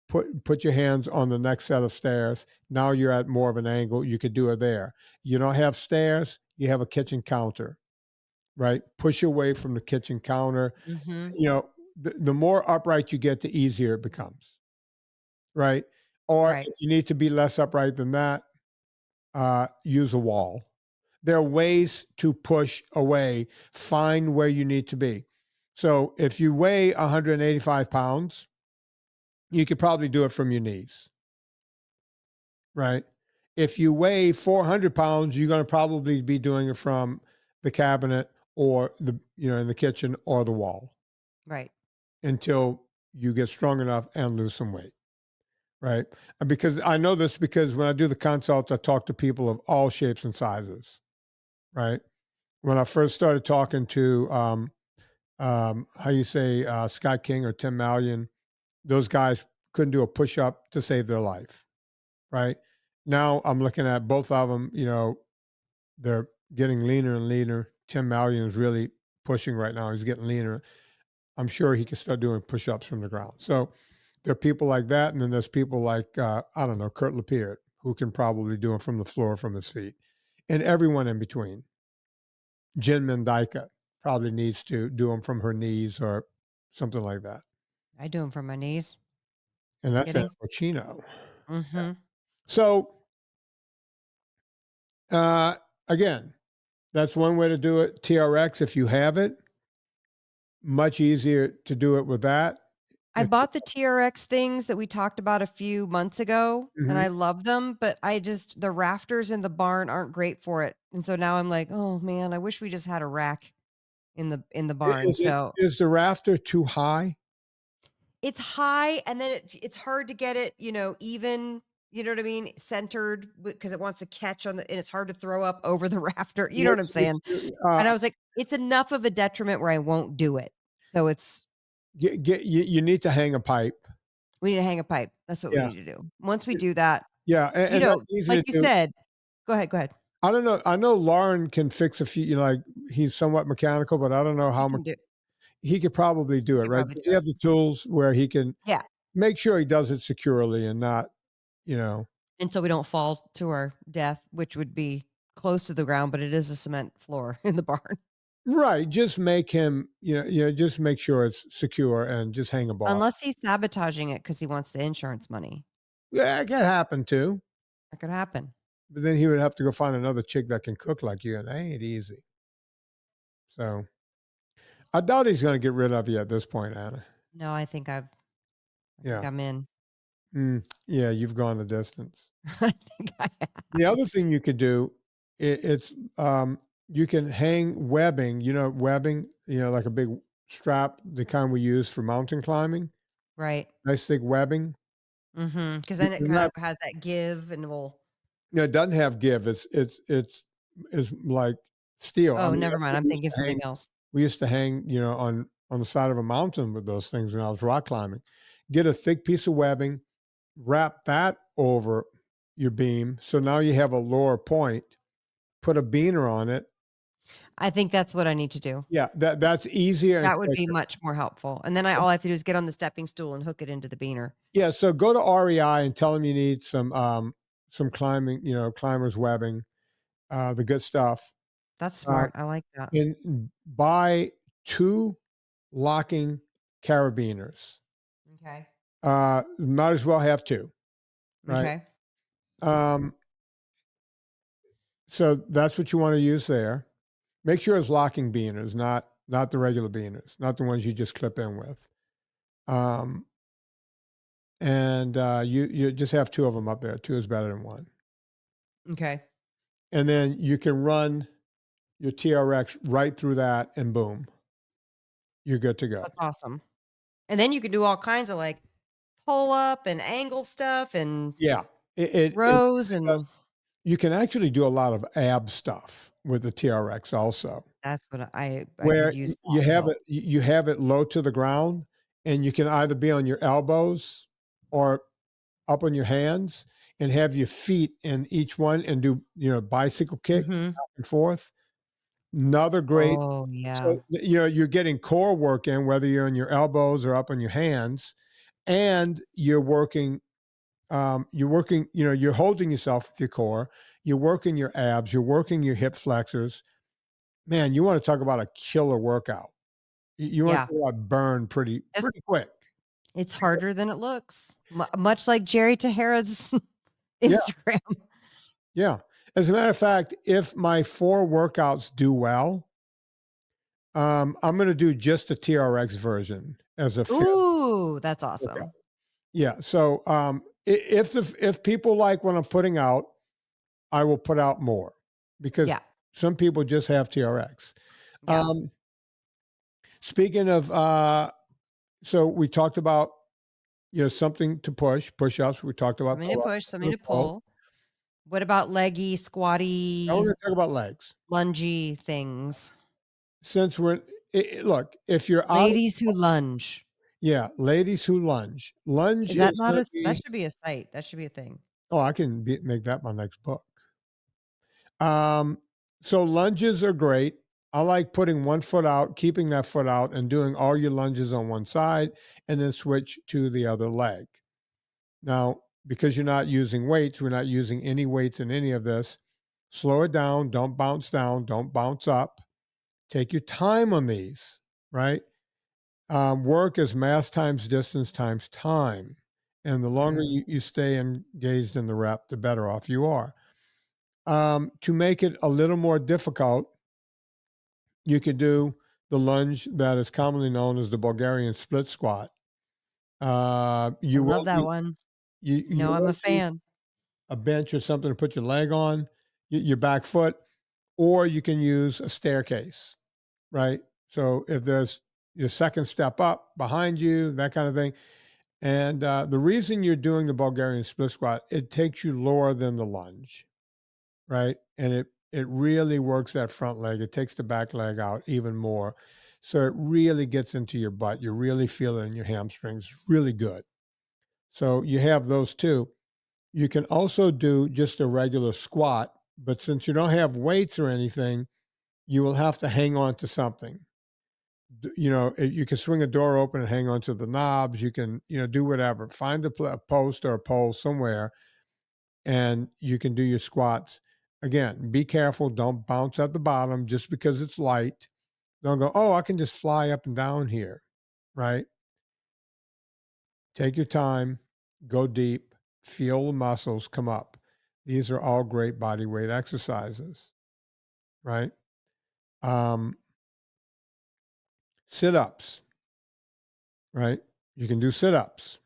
put your hands on the next set of stairs. Now you're at more of an angle. You could do it there. You don't have stairs, you have a kitchen counter, right? Push away from the kitchen counter. Mhm. The more upright you get, the easier it becomes, right? Or Right. if you need to be less upright than that, use a wall. There are ways to push away, find where you need to be. So if you weigh 185 pounds, you could probably do it from your knees, right? If you weigh 400 pounds, you're going to probably be doing it from the cabinet or in the kitchen or the wall Right. until you get strong enough and lose some weight. Right. And because I know this because when I do the consults, I talk to people of all shapes and sizes. Right. When I first started talking to, how you say, Scott King or Tim Mallion, those guys couldn't do a push up to save their life. Right. Now I'm looking at both of them, they're getting leaner and leaner. Tim Mallion is really pushing right now. He's getting leaner. I'm sure he can start doing push ups from the ground. So, there are people like that, and then there's people like I don't know, Kurt Lapierre, who can probably do them from the floor, from his feet, and everyone in between. Jen Mendyka probably needs to do them from her knees or something like that. I do them from my knees. and that's at Kidding? Vocino. Mm-hmm. So, uh, again, that's one way to do it. TRX, if you have it, much easier to do it with that. I If bought the TRX things that we talked about a few months ago, and Mhm. I love them, but the rafters in the barn aren't great for it. And so now I'm like, "Oh, man, I wish we just had a rack in the barn." So Is the rafter too high? it's high, and then it's hard to get it, even, you know what I mean, centered because it wants to catch on the and it's hard to throw up over the rafter, you know what What I'm you saying? do, And I was like, it's enough of a detriment where I won't do it. So you need to hang a pipe. we need to hang a pipe. That's what we Yeah. need to do. Once we do that, Yeah, and that's easy like to you do. said, go ahead. I don't know. I know Lauren can fix a few, like he's somewhat mechanical, but I don't know He how much can do he could probably he do it, could right? probably Does do he it. have the tools where he can Yeah, make sure he does it securely and not, you know, until we don't fall to our death, which would be close to the ground, but it is a cement floor in the barn. right? Just make him, just make sure it's secure and just hang a bar. Unless he's sabotaging it because he wants the insurance money. Yeah, it can happen too. That could happen. But then he would have to go find another chick that can cook like you, and that ain't easy. So I doubt he's going to get rid of you at this point, Anna. No, I think Yeah. I'm in. Yeah, you've gone the distance. I think I The have. other thing you could do, it's you can hang webbing. Webbing. Like a big strap, the kind we use for mountain climbing. Right. Nice thick webbing. Because You then it can kind wrap. of has that give and will It doesn't have give. It's like steel. I oh, mean, never that's mind. what I'm we used thinking of to hang. something else. We used to hang, on the side of a mountain with those things when I was rock climbing. Get a thick piece of webbing, wrap that over your beam. So now you have a lower point. Put a beaner on it. I think that's what I need to do. Yeah, that's easier and That would be quicker. much more helpful. And then all I have to do is get on the stepping stool and hook it into the beaner. Yeah, so go to REI and tell them you need some climbing, climbers webbing, the good stuff, That's uh, smart. I like that. and buy 2 locking carabiners. Okay. Might as well have 2, right? Okay. Um, so that's what you want to use there. Make sure it's locking beaners, not the regular beaners, not the ones you just clip in with. Um, and you just have 2 of them up there. 2 is better than 1. Okay. And then you can run your TRX right through that, and boom, you're good to go. That's awesome. And then you could do all kinds of like pull up and angle stuff and Yeah, it rows does. and You can actually do a lot of ab stuff with the TRX also, that's what I where could use you that have help. you have it low to the ground, and you can either be on your elbows or up on your hands, and have your feet in each one and do bicycle kicks Mhm. back and forth. Another great. Oh, yeah. So you're getting core work in whether you're on your elbows or up on your hands, and you're working, you're holding yourself with your core, you're working your abs, you're working your hip flexors. Man, you want to talk about a killer workout. You want Yeah. to talk about burn pretty Just pretty quick. it's harder than it looks. Much like Jerry Teixeira's Yeah, Instagram. yeah. As a matter of fact, if my 4 workouts do well, I'm going to do just the TRX version as a 5th Ooh, that's workout. awesome. Yeah. So if people like what I'm putting out, I will put out more because Yeah. some people just have TRX. Yeah. Speaking of, so we talked about something to push-ups. We talked about Something to pull-ups. push, something to pull. What about leggy, Now we're squatty, going to talk about legs. lungy things? Since look, if you're out, Ladies who lunge. yeah, ladies who lunge. Lunge Is that is not going a to that be. should be a site. That should be a thing. Oh, I can make that my next book. Um, so lunges are great. I like putting one foot out, keeping that foot out, and doing all your lunges on one side, and then switch to the other leg. Now, because you're not using weights, we're not using any weights in any of this. Slow it down. Don't bounce down. Don't bounce up. Take your time on these, right? Work is mass times distance times time. And the longer Mm. you stay engaged in the rep, the better off you are. To make it a little more difficult, you could do the lunge that is commonly known as the Bulgarian split squat. I You love will that need one. you I'm a will need fan. a bench or something to put your leg on, your back foot, or you can use a staircase, right? So if there's your second step up behind you, that kind of thing. And the reason you're doing the Bulgarian split squat, it takes you lower than the lunge, right? And it really works that front leg. It takes the back leg out even more. So it really gets into your butt. You really feel it in your hamstrings. Really good. So you have those two. You can also do just a regular squat, but since you don't have weights or anything, you will have to hang on to something. You can swing a door open and hang on to the knobs. You can, do whatever. Find a post or a pole somewhere, and you can do your squats. Again, be careful. Don't bounce at the bottom just because it's light. Don't go, oh, I can just fly up and down here, right? Take your time, go deep, feel the muscles come up. These are all great body weight exercises, right? Um, Sit ups, right? You can do sit ups.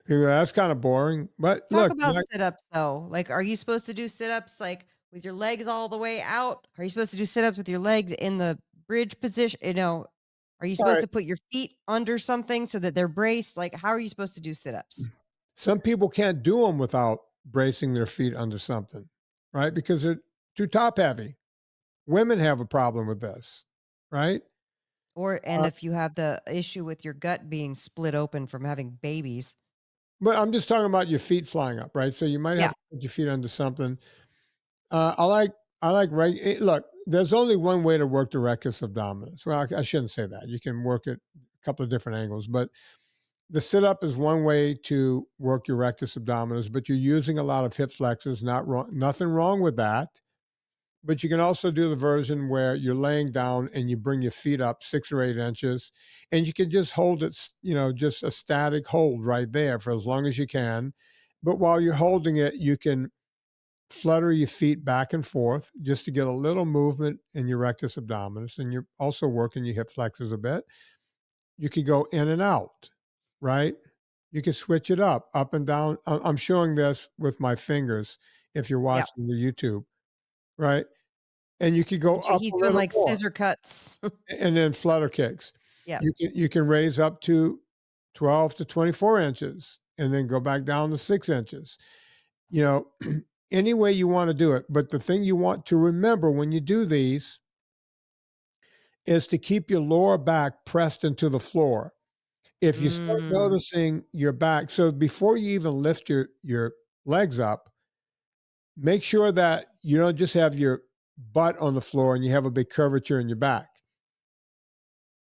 That's kind of boring, but Talk look, about sit-ups though. Like, are you supposed to do sit-ups like with your legs all the way out? Are you supposed to do sit-ups with your legs in the bridge position? Are you all supposed right. to put your feet under something so that they're braced? Like, how are you supposed to do sit-ups? Some people can't do them without bracing their feet under something, right? Because they're too top heavy. Women have a problem with this, right? And Uh, if you have the issue with your gut being split open from having babies. but I'm just talking about your feet flying up, right? So you might have Yeah. to put your feet under something. Uh, I like I like look. There's only one way to work the rectus abdominis. Well, I shouldn't say that. You can work it a couple of different angles, but the sit up is one way to work your rectus abdominis. But you're using a lot of hip flexors. Not wrong. Nothing wrong with that. But you can also do the version where you're laying down and you bring your feet up 6 or 8 inches, and you can just hold it. Just a static hold right there for as long as you can. But while you're holding it, you can flutter your feet back and forth just to get a little movement in your rectus abdominis, and you're also working your hip flexors a bit. You could go in and out, right? You can switch it up and down. I'm showing this with my fingers if you're Yeah. watching the YouTube, right? And you could go up He's a doing little like more scissor cuts. and then flutter kicks. Yeah. You can raise up to 12 to 24 inches and then go back down to 6 inches. You know, any way you want to do it. But the thing you want to remember when you do these is to keep your lower back pressed into the floor. If you start Mm, noticing your back, so before you even lift your legs up, make sure that you don't just have your butt on the floor and you have a big curvature in your back.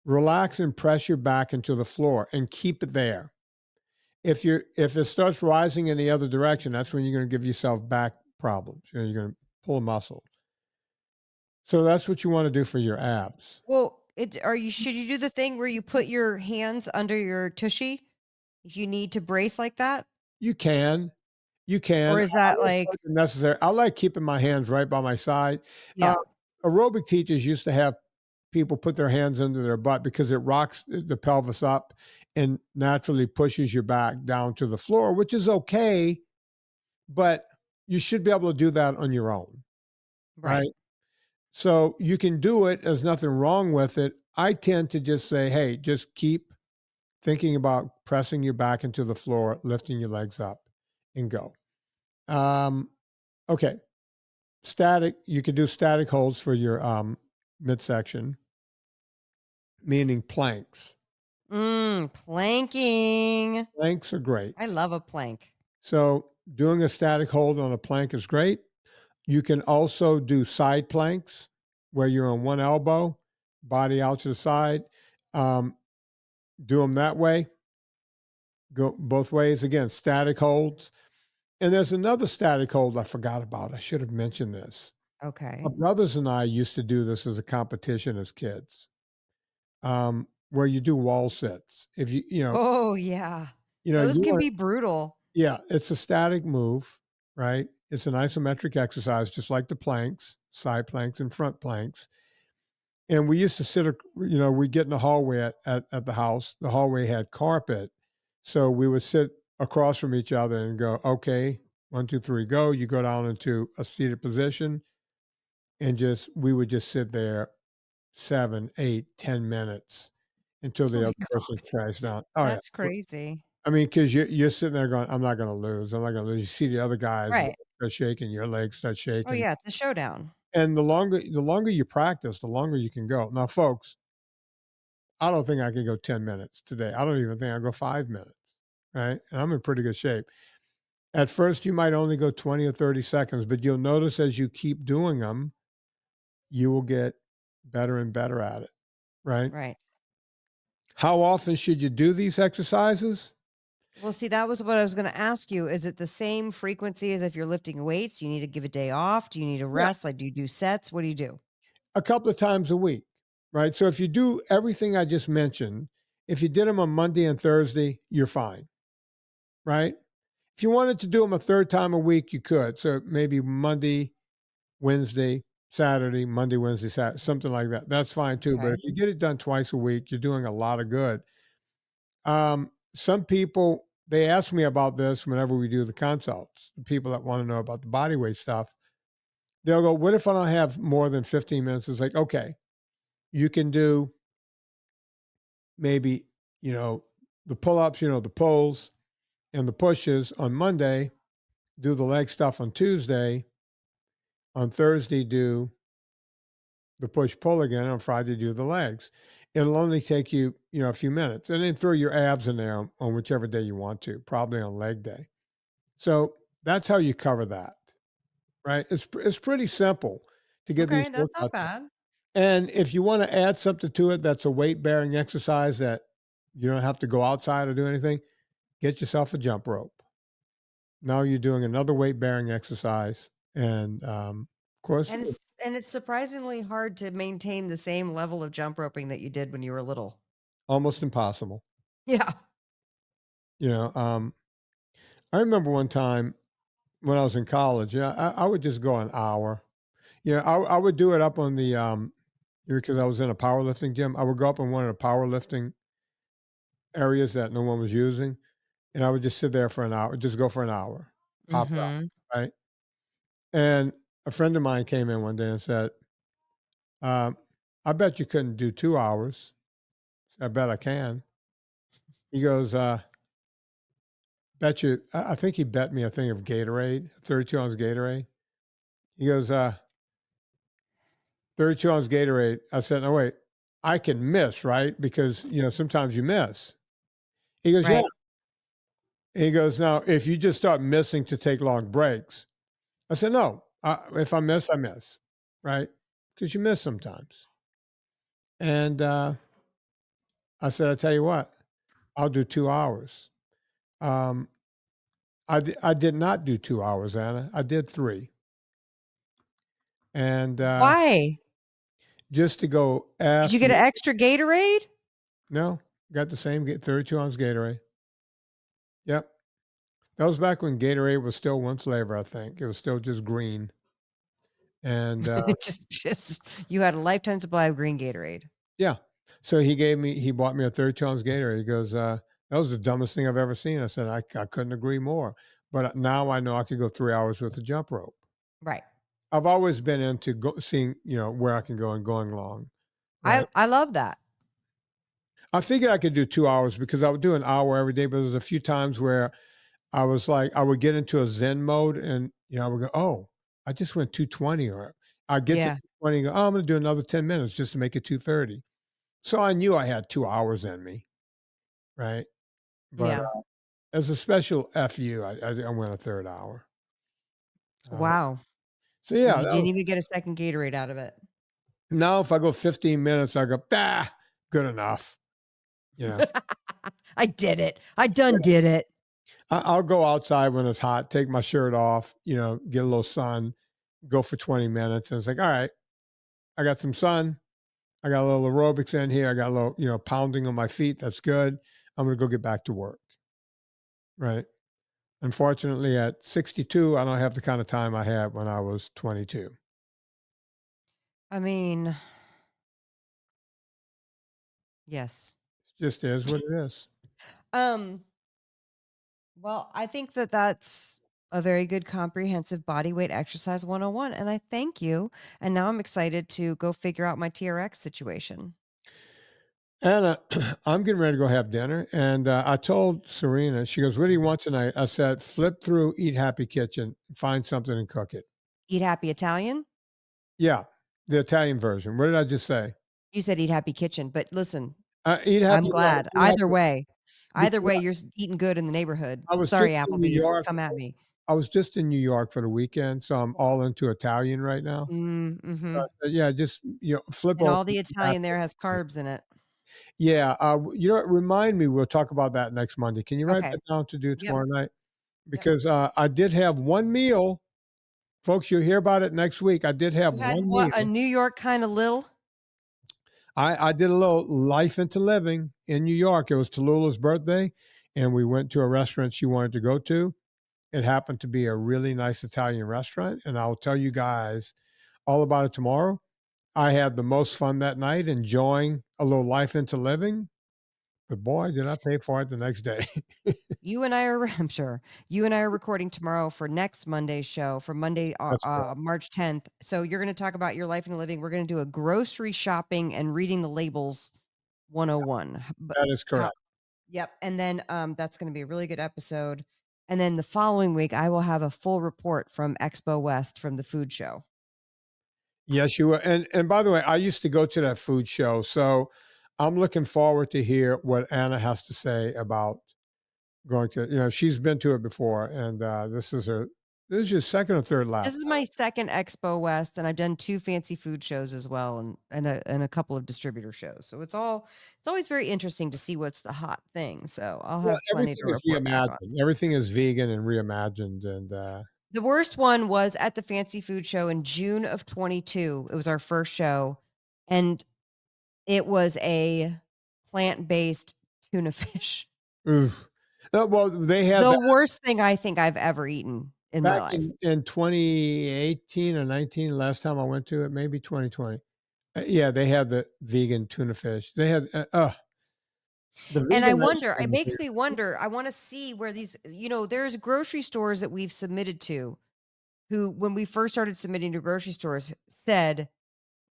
Relax and press your back into the floor and keep it there. If it starts rising in the other direction, that's when you're going to give yourself back problems. You're going to pull a muscle. So that's what you want to do for your abs. well, should you do the thing where you put your hands under your tushy if you need to brace like that? You can, you can. Or is I that don't like, think it's necessary. I like keeping my hands right by my side. Uh, yeah, Aerobic teachers used to have people put their hands under their butt because it rocks the pelvis up and naturally pushes your back down to the floor, which is okay, but you should be able to do that on your own, right. right? So you can do it. There's nothing wrong with it. I tend to just say, hey, just keep thinking about pressing your back into the floor, lifting your legs up, and go. Um, okay. Static, you could do static holds for your midsection, meaning planks. Planking. Planks are I great. love a plank. So doing a static hold on a plank is great. You can also do side planks where you're on one elbow, body out to the side. Um, do them that way. Go both ways. Again, static holds. And there's another static hold I forgot about. I should have mentioned this. My Okay. brothers and I used to do this as a competition as kids. where you do wall sits. If Oh, yeah. Those you can want, be brutal. yeah, it's a static move, right? It's an isometric exercise, just like the planks, side planks and front planks. And we used to sit, we'd get in the hallway at the house. The hallway had carpet. So we would sit across from each other and go, okay, 1, 2, 3, go. You go down into a seated position and we would just sit there 7, 8, 10 minutes until Oh the my other person god. crashed down. Oh yeah. That's crazy. I mean, because you're sitting there going, I'm not going to lose. I'm not going to lose. You see the other guys Right. start shaking, your legs start Oh, shaking. yeah, it's a showdown. And the longer you practice, the longer you can go. Now, folks, I don't think I can go 10 minutes today. I don't even think I'll go 5 minutes. Right. And I'm in pretty good shape. At first, you might only go 20 or 30 seconds, but you'll notice as you keep doing them, you will get better and better at it. Right. Right. How often should you do these exercises? Well, see, that was what I was gonna ask you. Is it the same frequency as if you're lifting weights? Do you need to give a day off? Do you need to Yeah. rest? Like, do you do sets? What do you do? A couple of times a week. Right. So if you do everything I just mentioned, if you did them on Monday and Thursday, you're fine. Right. If you wanted to do them a third time a week, you could. So maybe Monday, Wednesday, Saturday, Monday, Wednesday, Saturday, something like that. That's fine too. But Okay. if you get it done twice a week, you're doing a lot of good. Some people, they ask me about this whenever we do the consults. The people that want to know about the body weight stuff, they'll go, what if I don't have more than 15 minutes? It's like, okay, you can do maybe, the pull-ups, the pulls and the pushes on Monday, do the leg stuff on Tuesday, on Thursday, do the push pull again, on Friday, do the legs. It'll only take you, a few minutes, and then throw your abs in there on whichever day you want to, probably on leg day. So that's how you cover that, right? It's pretty simple to get these Okay, that's not workouts done. bad. And if you want to add something to it, that's a weight bearing exercise that you don't have to go outside or do anything. Get yourself a jump rope. Now you're doing another weight bearing exercise, and of course, And it's surprisingly hard to maintain the same level of jump roping that you did when you were little. almost impossible. Yeah. You know, I remember one time when I was in college, I would just go an hour. I would do it up on the because I was in a powerlifting gym. I would go up in one of the powerlifting areas that no one was using, and I would just sit there for an hour, just go for an hour, popped out, Mhm. right? And a friend of mine came in one day and said, um, "I bet you couldn't do 2 hours." I bet I can. He goes, "Bet you." I think he bet me a thing of Gatorade, 32 ounce Gatorade. He goes, 32 ounce Gatorade. I said, "No, wait, I can miss, right? Because, sometimes you miss." He goes, "Yeah." Right. He goes, "Now, if you just start missing to take long breaks." I said, "No, if I miss, I miss, right? Because you miss sometimes." And I said, "I tell you what, I'll do 2 hours." Um, I did not do 2 hours, Anna. I did three. And Why? just to go Did you F, get an extra Gatorade? no, got the same 32 ounce Gatorade. Yep. That was back when Gatorade was still one flavor, I think. It was still just green. And Just you had a lifetime supply of green Gatorade. yeah. So he bought me a 32 ounce Gatorade. He goes, that was the dumbest thing I've ever seen. I said, I couldn't agree more. But now I know I could go 3 hours with a jump rope. Right. I've always been into seeing, where I can go and going long. Right. I love that. I figured I could do 2 hours because I would do an hour every day, but there's a few times where I was like, I would get into a Zen mode and, I would go, oh, I just went 220, or I get to Yeah. 220 and go, oh, I'm going to do another 10 minutes just to make it 230. So I knew I had 2 hours in me. Right. But Yeah. as a special FU, I went a third hour. Uh, Wow. so And yeah, you that didn't was, even get a second Gatorade out of it. now if I go 15 minutes, I go, good enough. You know, I did it. I done did it. I'll go outside when it's hot, take my shirt off, get a little sun, go for 20 minutes. And it's like, all right, I got some sun. I got a little aerobics in here. I got a little, pounding on my feet. That's good. I'm going to go get back to work. Right. Unfortunately, at 62, I don't have the kind of time I had when I was 22. I mean, yes. It just is what it is. Um, well, I think that that's a very good comprehensive body weight exercise 101, and I thank you. And now I'm excited to go figure out my TRX situation. Anna, I'm getting ready to go have dinner. And I told Serena, she goes, "What do you want tonight?" I said, "Flip through Eat Happy Kitchen, find something and cook it." Eat Happy Italian? Yeah, the Italian version. What did I just say? You said Eat Happy Kitchen, but listen, Eat I'm Happy, no, glad. Eat Happy. Either Because way, you're eating good in the neighborhood. I was Sorry, just in New Applebee's, York. come at me. I was just in New York for the weekend, so I'm all into Italian right now. Mhm. Yeah, just flip And over all to the Eat Happy. Italian there has carbs in it. Yeah, remind me. We'll talk about that next Monday. Can you write Okay. that down to do Yep. tomorrow night? Yep. Because I did have one meal. Folks, you'll hear about it next week. I did have You had one what? A meal. New York kinda lil? I did a little life into living in New York. It was Tallulah's birthday, and we went to a restaurant she wanted to go to. It happened to be a really nice Italian restaurant, and I'll tell you guys all about it tomorrow. I had the most fun that night enjoying a little life into living, but boy, did I pay for it the next day. You and I are I'm sure. You and I are recording tomorrow for next Monday's show, for Monday, That's correct. March 10th. So you're gonna talk about your life and living. We're gonna do a grocery shopping and reading the labels 101. But That is how correct. Yep, and then, that's gonna be a really good episode. And then the following week, I will have a full report from Expo West from the food show. Yes, you were. And by the way, I used to go to that food show, so I'm looking forward to hear what Anna has to say about going to. She's been to it before, and this is your second or third lap. This is my second Expo West, and I've done 2 fancy food shows as well, and a couple of distributor shows. So it's always very interesting to see what's the hot thing. So I'll Well, have plenty everything to is report back on. reimagined. Everything is vegan and reimagined, and The worst one was at the fancy food show in June of 22. It was our first show, and it was a plant-based tuna fish. oof. Well, they had The that worst thing I think I've ever eaten in my back life. in 2018 or 19. Last time I went to it, maybe 2020. Yeah, they had the vegan tuna fish. They had the And I vegan ice wonder, it cream was makes weird. me wonder, I wanna see where there's grocery stores that we've submitted to who, when we first started submitting to grocery stores, said,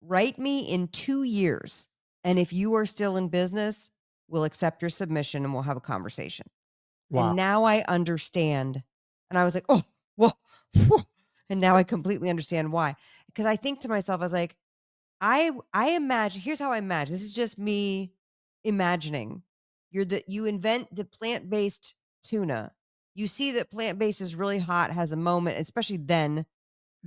"Write me in 2 years, and if you are still in business, we'll accept your submission and we'll have a conversation." Wow. And now I understand. And I was like, "Oh, whoa, whew," and now I completely understand why. Because I think to myself, I was like, I imagine here's how I imagine. This is just me imagining. You invent the plant-based tuna. You see that plant-based is really hot, has a moment, especially then.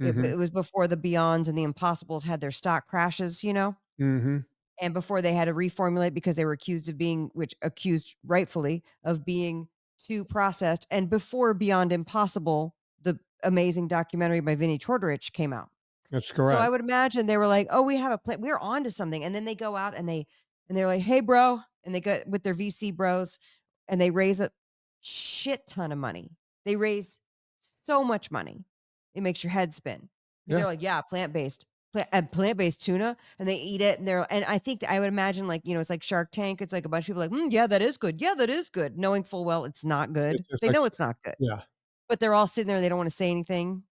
Mhm. It was before the Beyonds and the Impossibles had their stock crashes, you know? Mhm. And before they had to reformulate because they were accused rightfully of being too processed, and before Beyond Impossible, the amazing documentary by Vinnie Tortorich came out. That's So I correct. would imagine they were like, "Oh, we have a plan. We're on to something." And then they go out and they're like, "Hey, bro," and they go with their VC bros and they raise a shit ton of money. They raise so much money. It makes your head spin because Yeah. they're like, "Yeah, plant-based tuna," and they eat it, and I think I would imagine, like, it's like Shark Tank. It's like a bunch of people like, yeah, that is good. Yeah, that is good," knowing full well it's not good. It's just They like know it's not good, yeah. but they're all sitting there. They don't want to say anything.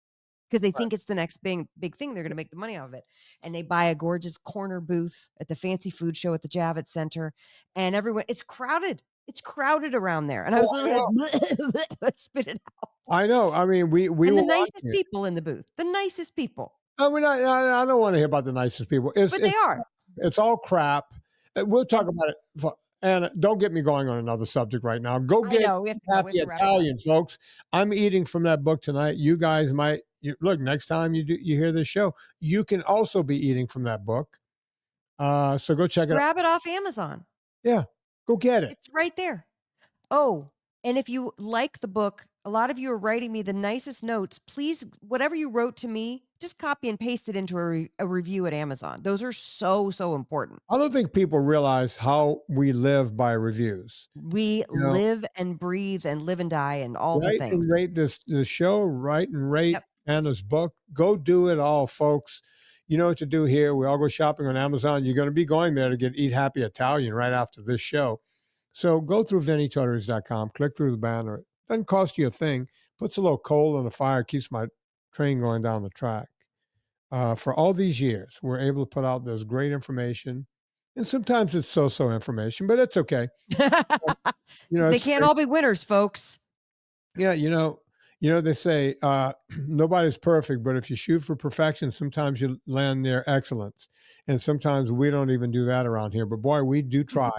'Cause they Right. think it's the next big thing, they're gonna make the money off of it, and they buy a gorgeous corner booth at the fancy food show at the Javits Center, and everyone it's crowded around there, and I Oh, was I literally know. like, "Spit it out," I know. I mean, we and were the nicest watching it. people in the booth, the nicest people, I mean, I don't wanna hear about the nicest people. but they are. It's all crap. We'll talk Yep, about it for and don't get me going on another subject right now. Go I get know, Eat Happy we have to wrap it up. Italian, folks. I'm eating from that book tonight. You guys might look, next time you hear this show, you can also be eating from that book. So go check Just it out. grab it off Amazon. Yeah, go get it. It's right there. Oh, and if you like the book, a lot of you are writing me the nicest notes. Please, whatever you wrote to me, just copy and paste it into a review at Amazon. Those are so important. I don't think people realize how we live by reviews. We You know, live and breathe and live and die and all the write things. and rate this show, write and rate Yep. Anna's book. Go do it all, folks. You know what to do here. We all go shopping on Amazon. You're going to be going there to get Eat Happy Italian right after this show. So go through VinnieTortorich.com, click through the banner. It doesn't cost you a thing. Puts a little coal in the fire, keeps my train going down the track. For all these years, we're able to put out this great information. And sometimes it's so information, but it's okay. They It's can't all be winners, folks. yeah, they say nobody's perfect, but if you shoot for perfection, sometimes you land near excellence, and sometimes we don't even do that around here. But boy, we do try.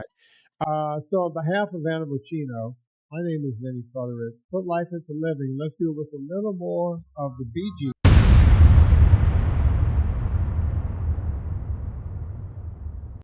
So, on behalf of Anna Vocino, my name is Vinnie Tortorich. Put life into living. Let's do it with a little more of the Bee Gees.